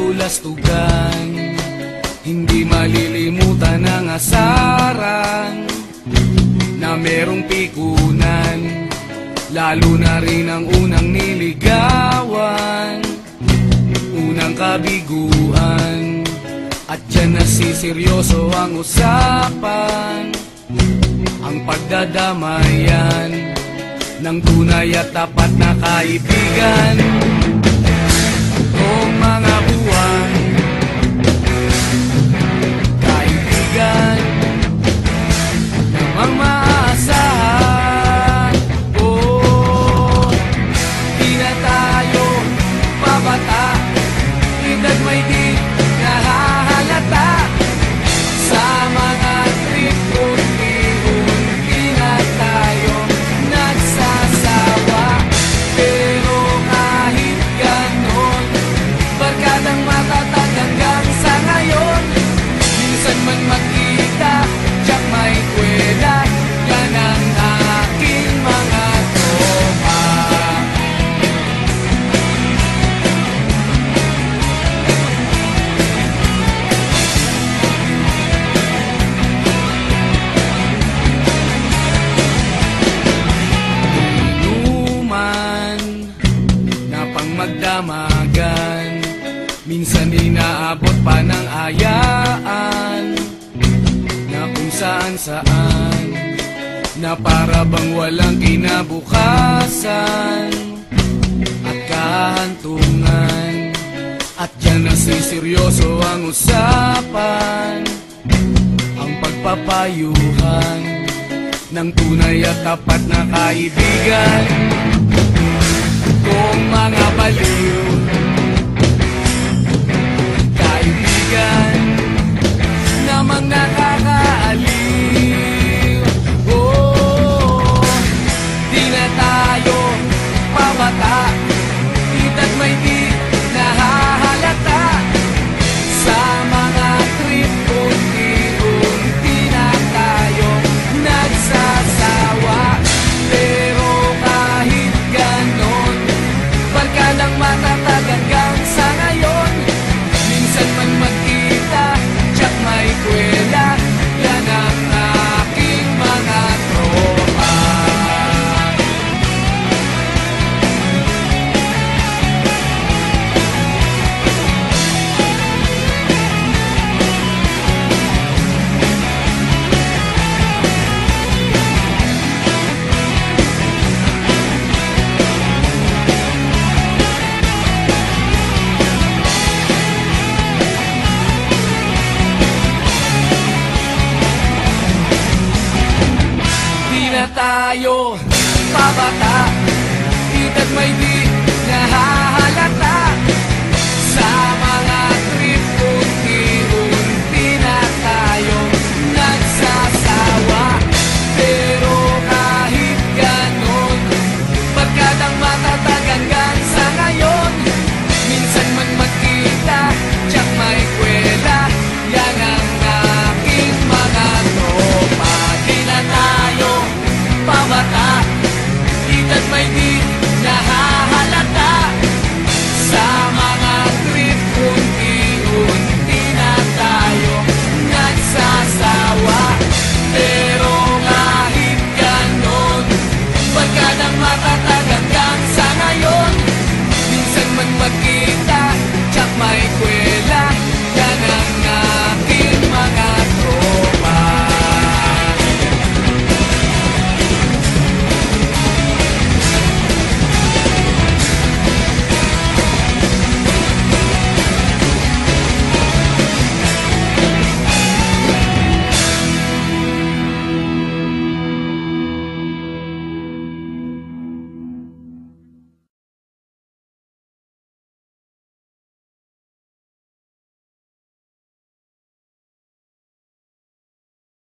kabulastugan, hindi malilimutan ang asaran na merong pikunan, lalo na rin ang unang niligawan, unang kabiguan. At dyan nasiseryoso ang usapan, ang pagdadamayan ng tunay at tapat na kaibigan. Kung mga buwan, kaibigan namang maaasahan. Oh, di na tayo pabata, edad may di nahahalata. Sa mga trip unti-unti na tayo nagsasawa. Pero kahit ganon, barkadang matatag hanggang sa ngayon. Minsan man magkita, tiyak may kwela, yan ang aking mga tropa. Inuman na pang magdamagan, minsan inaabot pa ng ayaan, na kung saan-saan, na para bang walang kinabukasan at kahantungan. At dyan nasiseryoso ang usapan, ang pagpapayuhan ng tunay at tapat na kaibigan. Kung mga baliw, kaibigan namang nakakaaliw. Oh, di na tayo pabata, edad may di nahahalata. Sa mga trip unti-unti na tayo nagsasawa. Pero kahit ganon, barkadang matatag hanggang sa ngayon. Minsan man magkita, tiyak may kwela, yan ang aking mga tropa. Di na tayo pabata, edad may di